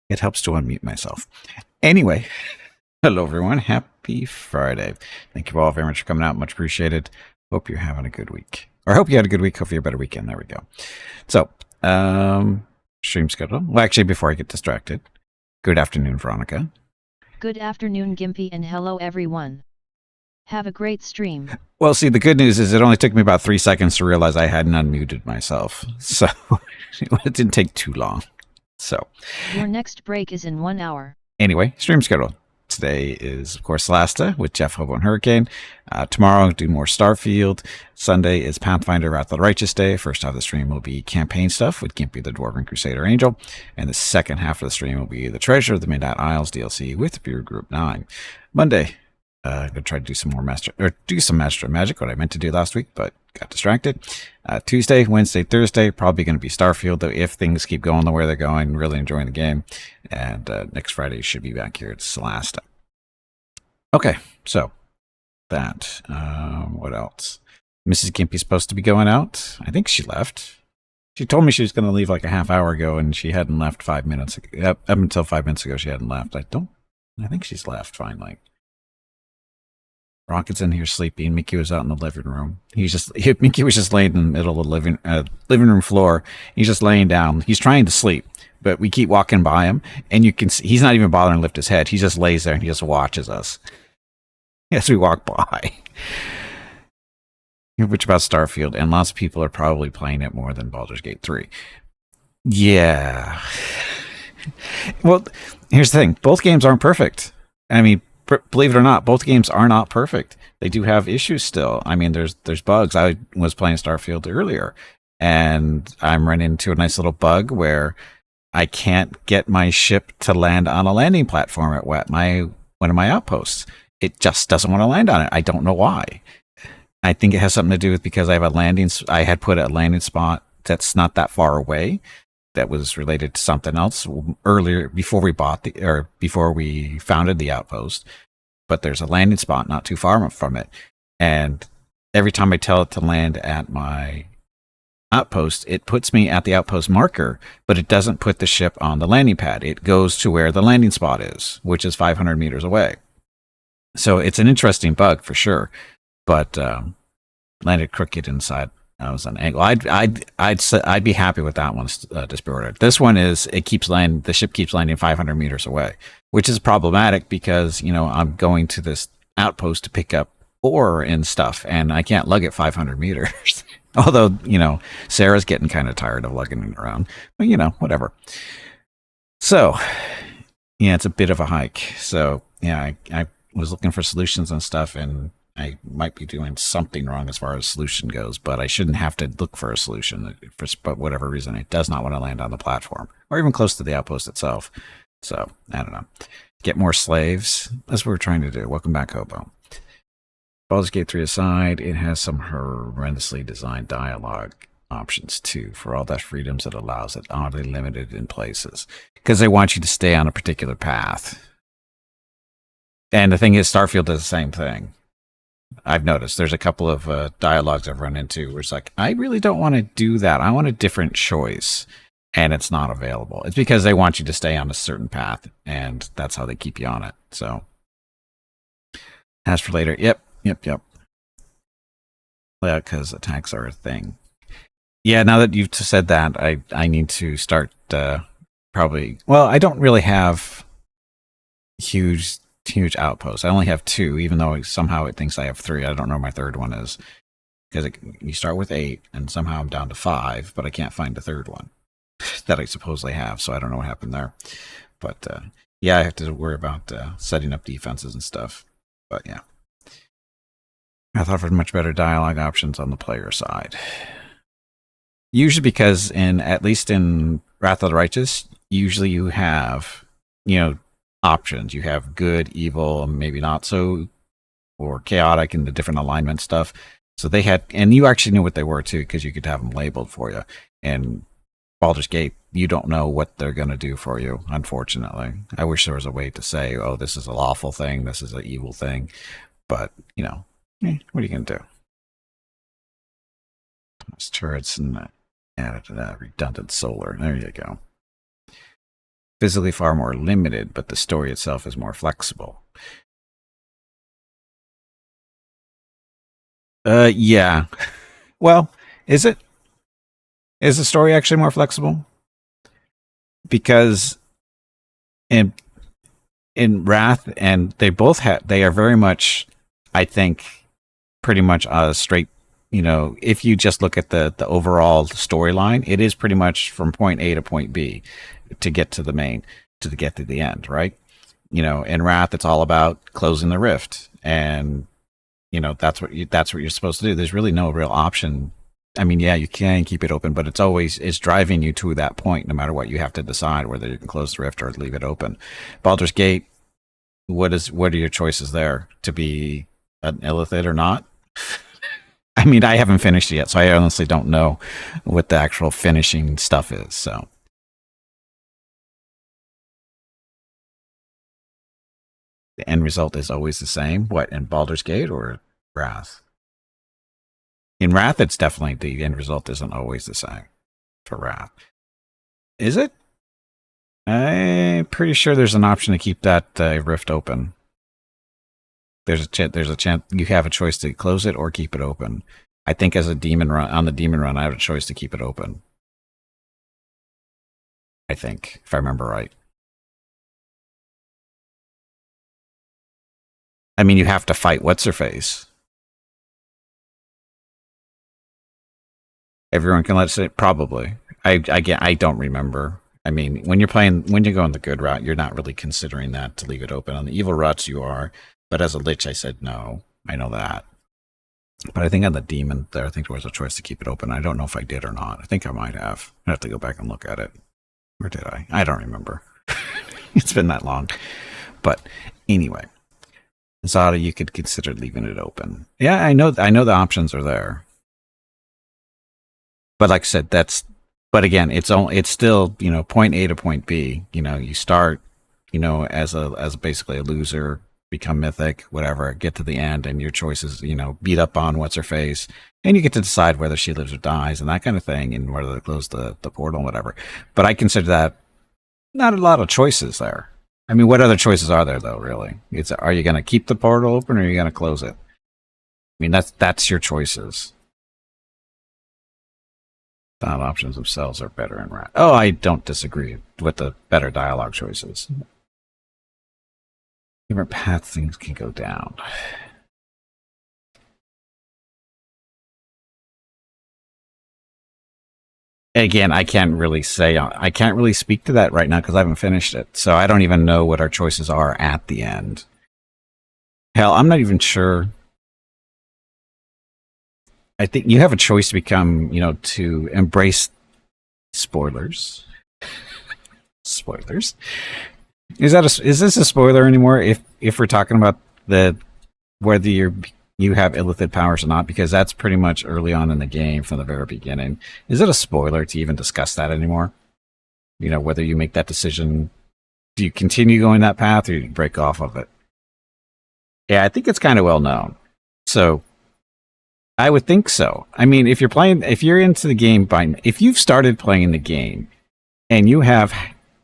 It helps to unmute myself. Anyway, hello everyone. Happy Friday. Thank you all very much for coming out. Much appreciated. Hope you're having a good week. Or hope you had a good week. Hope you had a better weekend. There we go. So, stream schedule. Well, actually, before I get distracted, good afternoon, Veronica. Good afternoon, Gimpy, and hello everyone. Have a great stream. Well, see, the good news is it only took me about 3 seconds to realize I hadn't unmuted myself. So, it didn't take too long. So, your next break is in 1 hour. Anyway, stream schedule. Today is, of course, Lasta with Jeff Hobo and Hurricane. Tomorrow, do more Starfield. Sunday is Pathfinder Wrath of the Righteous Day. First half of the stream will be campaign stuff with Gimpy the Dwarven Crusader Angel. And the second half of the stream will be the Treasure of the Midnight Isles DLC with Beer Group 9. Monday, I'm going to try to do some more Master of Magic, what I meant to do last week, but got distracted. Tuesday, Wednesday, Thursday, probably going to be Starfield, though if things keep going the way they're going, really enjoying the game. And next Friday should be back here at Celasta. Okay, so that. What else? Mrs. Gimpy's supposed to be going out. I think she left. She told me she was going to leave like a half hour ago, and she hadn't left 5 minutes ago. Up until 5 minutes ago, she hadn't left. I think she's left finally. Rocket's in here sleeping. Mickey was out in the living room. Mickey was just laying in the middle of the living room floor. He's just laying down. He's trying to sleep, but we keep walking by him, and you can see he's not even bothering to lift his head. He just lays there and he just watches us as we walk by. Which about Starfield, and lots of people are probably playing it more than Baldur's Gate 3. Yeah. Well, here's the thing. Both games aren't perfect. I mean, believe it or not, both games are not perfect. They do have issues still. I mean, there's bugs. I was playing Starfield earlier, and I'm running into a nice little bug where I can't get my ship to land on a landing platform at one of my outposts. It just doesn't want to land on it. I don't know why. I think it has something to do with because I had put a landing spot that's not that far away. That was related to something else earlier before we founded the outpost. But there's a landing spot not too far from it, and every time I tell it to land at my outpost, it puts me at the outpost marker, but it doesn't put the ship on the landing pad. It goes to where the landing spot is, which is 500 meters away. So it's an interesting bug for sure, but landed crooked inside. I was on an angle. I'd be happy with that one, Dispirited. This one is the ship keeps landing 500 meters away, which is problematic because I'm going to this outpost to pick up ore and stuff, and I can't lug it 500 meters. Although Sarah's getting kind of tired of lugging it around, but whatever. So yeah, it's a bit of a hike. So yeah, I was looking for solutions and stuff, and I might be doing something wrong as far as solution goes, but I shouldn't have to look for a solution. For whatever reason, it does not want to land on the platform or even close to the outpost itself. So, I don't know. Get more slaves. That's what we're trying to do. Welcome back, Hobo. Baldur's Gate 3 aside, it has some horrendously designed dialogue options too, for all that freedoms it allows it, oddly limited in places. Because they want you to stay on a particular path. And the thing is, Starfield does the same thing. I've noticed there's a couple of dialogues I've run into where it's like, I really don't want to do that. I want a different choice, and it's not available. It's because they want you to stay on a certain path, and that's how they keep you on it. So, as for later, yep. Yeah, because attacks are a thing. Yeah, now that you've said that, I need to start probably. Well, I don't really have huge outposts. I only have 2, even though somehow it thinks I have 3. I don't know where my third one is. Because you start with 8, and somehow I'm down to 5, but I can't find the third one that I supposedly have, so I don't know what happened there. But yeah, I have to worry about setting up defenses and stuff. But yeah. I thought for much better dialogue options on the player side. Usually because at least in Wrath of the Righteous, usually you have, options. You have good, evil, maybe not so, or chaotic and the different alignment stuff. So they had, and you actually knew what they were too, because you could have them labeled for you. And Baldur's Gate, you don't know what they're going to do for you, unfortunately. I wish there was a way to say, oh, this is a lawful thing, this is an evil thing. But, what are you going to do? Thomas turrets and added redundant solar. There you go. physically far more limited, but the story itself is more flexible. Yeah. Well, is it? Is the story actually more flexible? Because in Wrath, and they are very much, I think, pretty much straight. If you just look at the overall storyline, it is pretty much from point A to point B to get to the main, to get to the end, right? In Wrath, it's all about closing the rift, and that's what you're supposed to do. There's really no real option. I mean, yeah, you can keep it open, but it's driving you to that point, no matter what. You have to decide whether you can close the rift or leave it open. Baldur's Gate, what are your choices there? To be an illithid or not? I mean, I haven't finished it yet, so I honestly don't know what the actual finishing stuff is. So the end result is always the same. What, in Baldur's Gate or Wrath? In Wrath, it's definitely the end result isn't always the same for Wrath. Is it? I'm pretty sure there's an option to keep that rift open. There's a chance you have a choice to close it or keep it open. I think as a demon run, on the demon run, I have a choice to keep it open. I think, if I remember right. I mean, you have to fight what's her face. Everyone can let it sit. Probably. I don't remember. I mean, when you go on the good route, you're not really considering that to leave it open. On the evil routes, you are. But as a lich, I said no. I know that. But I think on the demon, there was a choice to keep it open. I don't know if I did or not. I think I might have. I have to go back and look at it. Or did I? I don't remember. It's been that long. But anyway, Zada, you could consider leaving it open. Yeah, I know the options are there. But like I said, but again, it's still, point A to point B. You start, as basically a loser, become mythic, whatever, get to the end, and your choices, beat up on what's her face, and you get to decide whether she lives or dies and that kind of thing, and whether to close the portal, whatever. But I consider that not a lot of choices there. I mean, what other choices are there though? Really, are you going to keep the portal open or are you going to close it? I mean, that's your choices. Sound options themselves are better in Wrath. Oh, I don't disagree with the better dialogue choices. Different paths things can go down. Again, I can't really speak to that right now because I haven't finished it. So I don't even know what our choices are at the end. Hell, I'm not even sure. I think you have a choice to become, to embrace spoilers. Spoilers. Is this a spoiler anymore? If we're talking about whether you have illithid powers or not, because that's pretty much early on in the game from the very beginning. Is it a spoiler to even discuss that anymore? Whether you make that decision, do you continue going that path or you break off of it? Yeah, I think it's kind of well known. So I would think so. I mean, if you're into the game if you've started playing the game and you have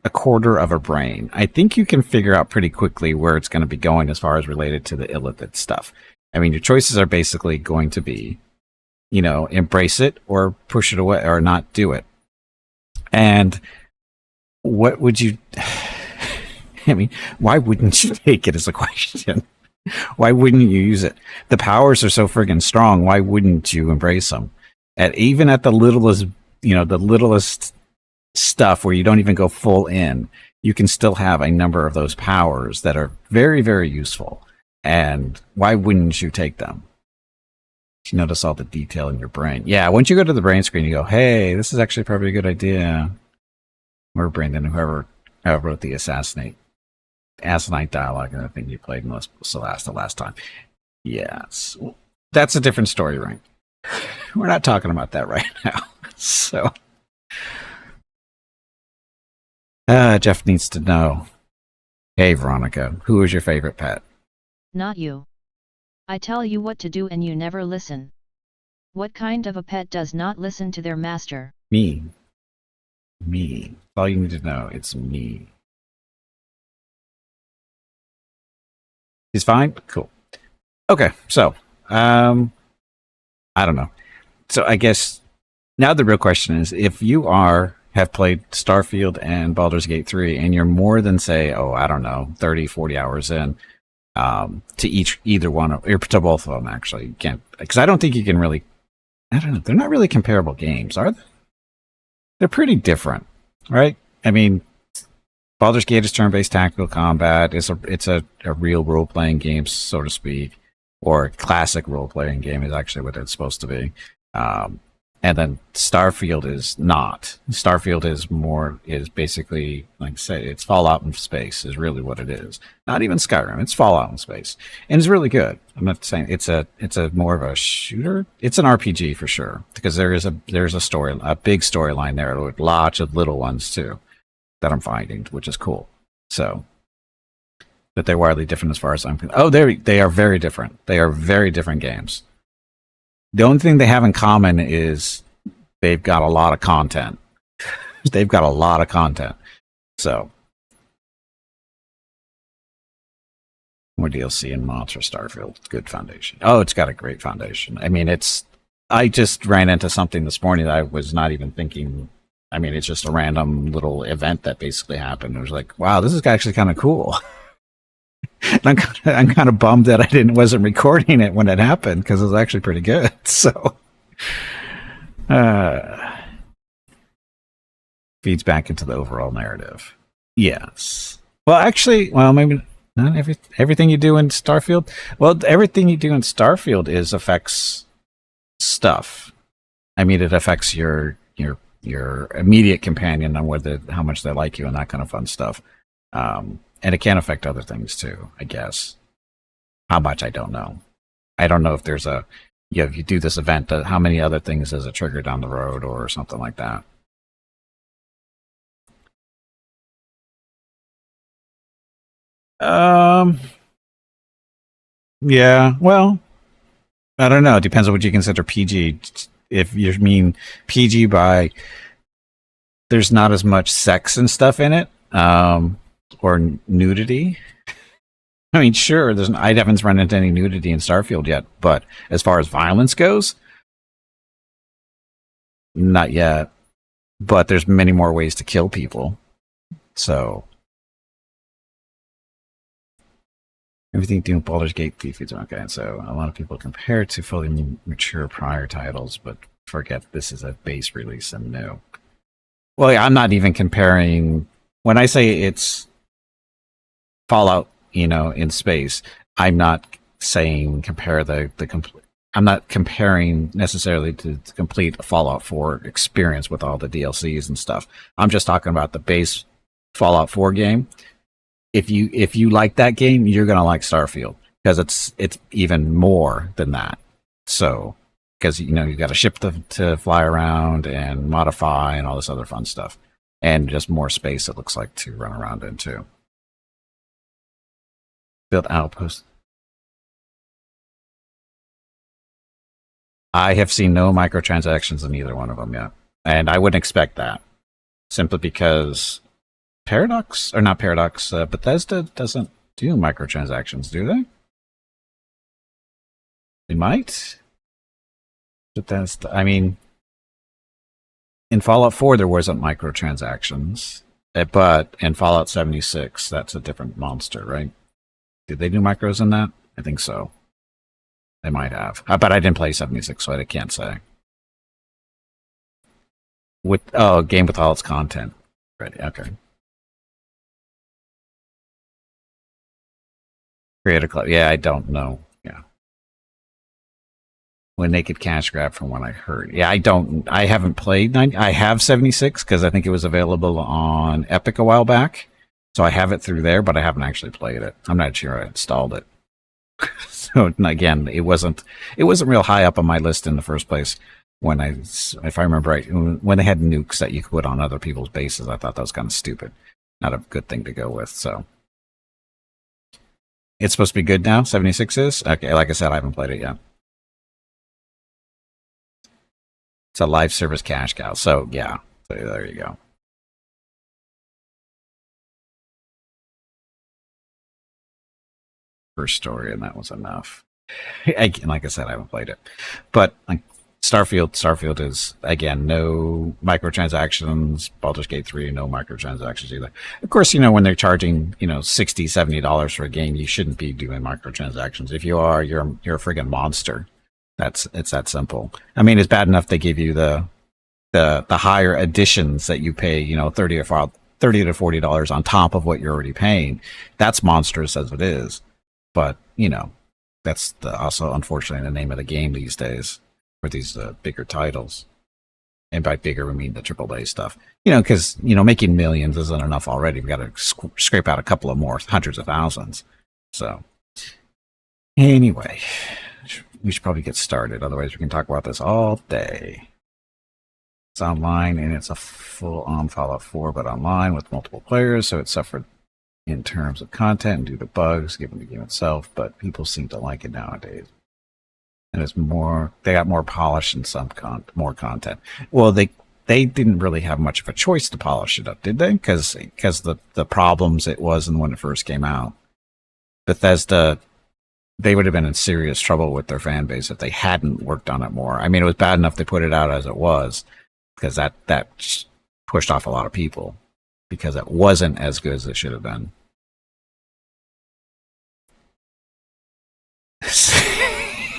a quarter of a brain, I think you can figure out pretty quickly where it's going to be going as far as related to the illithid stuff. I mean, your choices are basically going to be, embrace it or push it away or not do it. And what would you, I mean, why wouldn't you take it is a question. Why wouldn't you use it? The powers are so friggin' strong. Why wouldn't you embrace them? Even at the littlest stuff where you don't even go full in, you can still have a number of those powers that are very, very useful. And why wouldn't you take them? You notice all the detail in your brain. Yeah, once you go to the brain screen, you go, hey, this is actually probably a good idea. Or Brandon, whoever wrote the asesinate dialogue and the thing you played in the last time. Yes. That's a different story, right? We're not talking about that right now. So Jeff needs to know. Hey, Veronica, who is your favorite pet? Not you. I tell you what to do and you never listen. What kind of a pet does not listen to their master? Me. All you need to know, it's me. He's fine. Cool. Okay, so I don't know. So I guess now the real question is, if you have played Starfield and Baldur's Gate 3 and you're more than, say, oh, I don't know, 30, 40 hours in, to either one of, or to both of them, actually. You can't, because I don't think you can really, I don't know, they're not really comparable games, are they? They're pretty different, right? I mean, Baldur's Gate is turn-based tactical combat. It's a real role-playing game, so to speak, or classic role-playing game is actually what it's supposed to be. Um, and then Starfield is not. Starfield is basically, like I said, it's Fallout in space is really what it is. Not even Skyrim. It's Fallout in space, and it's really good. I'm not saying it's a more of a shooter. It's an RPG for sure, because there's a big storyline there with lots of little ones too that I'm finding, which is cool. So, but they're wildly different as far as I'm concerned. Oh, they are very different. They are very different games. The only thing they have in common is they've got a lot of content. They've got a lot of content. So, more DLC and mods for Starfield. Good foundation. Oh, it's got a great foundation. I mean, I just ran into something this morning that I was not even thinking. I mean, it's just a random little event that basically happened. It was like, wow, this is actually kind of cool. And I'm kind of bummed that wasn't recording it when it happened, because it was actually pretty good. So, feeds back into the overall narrative. Yes. Well, actually, maybe not everything you do in Starfield. Well, everything you do in Starfield affects stuff. I mean, it affects your immediate companion on how much they like you and that kind of fun stuff. And it can affect other things too, I guess. How much, I don't know. I don't know if there's if you do this event, how many other things does it trigger down the road or something like that. Yeah, well, I don't know. It depends on what you consider PG. If you mean PG by there's not as much sex and stuff in it, or nudity. I mean, sure, I haven't run into any nudity in Starfield yet, but as far as violence goes, not yet. But there's many more ways to kill people. So everything doing Baldur's Gate feeds okay. So a lot of people compare it to fully mature prior titles, but forget this is a base release and new. Well, yeah, I'm not even comparing. When I say it's Fallout, in space, I'm not saying compare the complete. I'm not comparing necessarily to the complete Fallout 4 experience with all the DLCs and stuff. I'm just talking about the base Fallout 4 game. If you like that game, you're gonna like Starfield, because it's even more than that. So, because you got a ship to fly around and modify and all this other fun stuff, and just more space, it looks like, to run around in too. Build outposts. I have seen no microtransactions in either one of them yet, and I wouldn't expect that, simply because Bethesda doesn't do microtransactions, do they? They might. Bethesda, I mean, in Fallout 4 there wasn't microtransactions, but in Fallout 76 that's a different monster, right? Did they do micros in that? I think so. They might have. But I didn't play 76, so I can't say. A game with all its content. Ready, okay. Creator Club. Yeah, I don't know. Yeah. When Naked Cash Grab, from what I heard. Yeah, I haven't played 90. I have 76 because I think it was available on Epic a while back. So I have it through there, but I haven't actually played it. I'm not sure I installed it. So again, it wasn't real high up on my list in the first place. If I remember right, when they had nukes that you could put on other people's bases, I thought that was kind of stupid. Not a good thing to go with. So it's supposed to be good now. 76 is okay. Like I said, I haven't played it yet. It's a live service cash cow. So yeah, so there you go. first story, and that was enough. Like I said, I haven't played it, but like Starfield is again no microtransactions. Baldur's Gate 3, no microtransactions either. Of course, when they're charging $60-$70 for a game, you shouldn't be doing microtransactions. If you are, you're a friggin' monster. It's that simple. I mean, it's bad enough they give you the higher additions that you pay, $30 to $40 on top of what you're already paying. That's monstrous as it is, but that's also unfortunately the name of the game these days for these bigger titles. And by bigger, we mean the AAA stuff. Because making millions isn't enough already. We got to scrape out a couple of more hundreds of thousands. So anyway, we should probably get started. Otherwise, we can talk about this all day. It's online, and it's a full-on Fallout 4, but online with multiple players, so it suffered in terms of content and due to bugs given the game itself, but people seem to like it nowadays. And it's more, they got more polish and more content. Well, they didn't really have much of a choice to polish it up, did they? Because the problems it was when it first came out. Bethesda, they would have been in serious trouble with their fan base if they hadn't worked on it more. I mean, it was bad enough they put it out as it was, because that pushed off a lot of people because it wasn't as good as it should have been.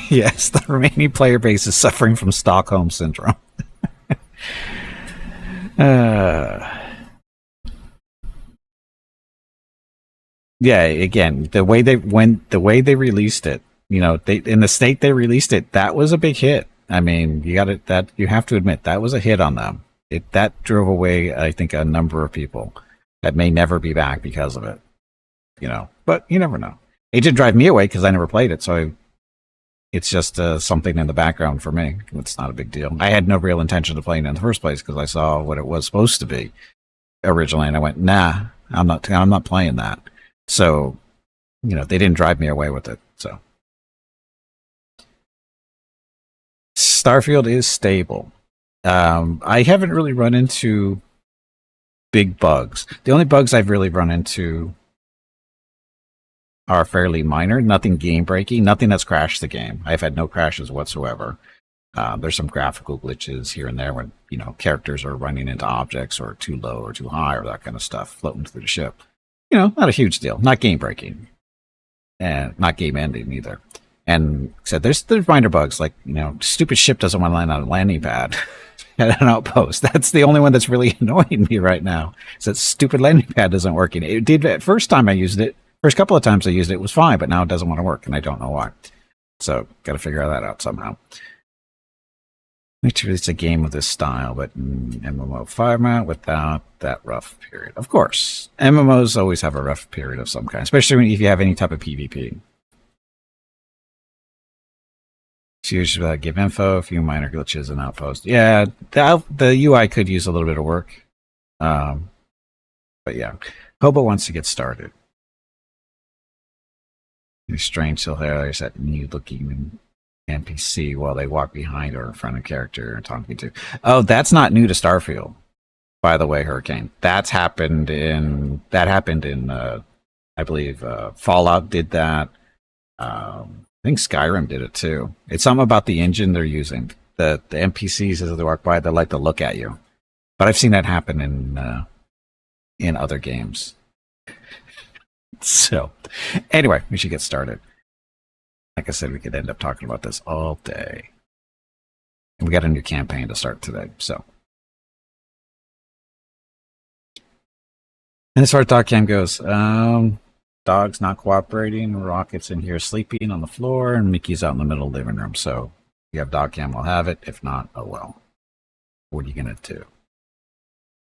Yes, the remaining player base is suffering from Stockholm syndrome. Yeah, again, the way they released it, they in the state they released it, that was a big hit. I mean, you have to admit that was a hit on them. That drove away, I think, a number of people that may never be back because of it. But you never know. It did drive me away because I never played it, so it's just something in the background for me. It's not a big deal. I had no real intention of playing it in the first place because I saw what it was supposed to be originally, and I went, "Nah, I'm not playing that." So, they didn't drive me away with it. So, Starfield is stable. I haven't really run into big bugs. The only bugs I've really run into are fairly minor. Nothing game breaking. Nothing that's crashed the game. I've had no crashes whatsoever. There's some graphical glitches here and there when characters are running into objects or too low or too high or that kind of stuff floating through the ship. Not a huge deal. Not game breaking, and not game ending either. And said there's minor bugs like stupid ship doesn't want to land on a landing pad at an outpost. That's the only one that's really annoying me right now. Is that stupid landing pad isn't working. It did at first time I used it. First couple of times I used it, it was fine, but now it doesn't want to work, and I don't know why. So got to figure that out somehow. Make sure it's a game of this style, but MMO format without that rough period. Of course, MMOs always have a rough period of some kind, especially if you have any type of PvP. So usually give info, a few minor glitches and outpost. Yeah, the UI could use a little bit of work. But yeah, Hobo wants to get started. These strange hilarious at new looking NPC while they walk behind or in front of character and talking to. Oh, that's not new to Starfield, by the way, Hurricane. That happened in I believe Fallout did that. I think Skyrim did it too. It's something about the engine they're using. The NPCs as they walk by, they like to look at you. But I've seen that happen in other games. So, anyway, we should get started. Like I said, we could end up talking about this all day. And we got a new campaign to start today, so. And as far as dog cam goes, dog's not cooperating, Rocket's in here sleeping on the floor, and Mickey's out in the middle of the living room. So, if you have dog cam, we'll have it. If not, oh well. What are you going to do?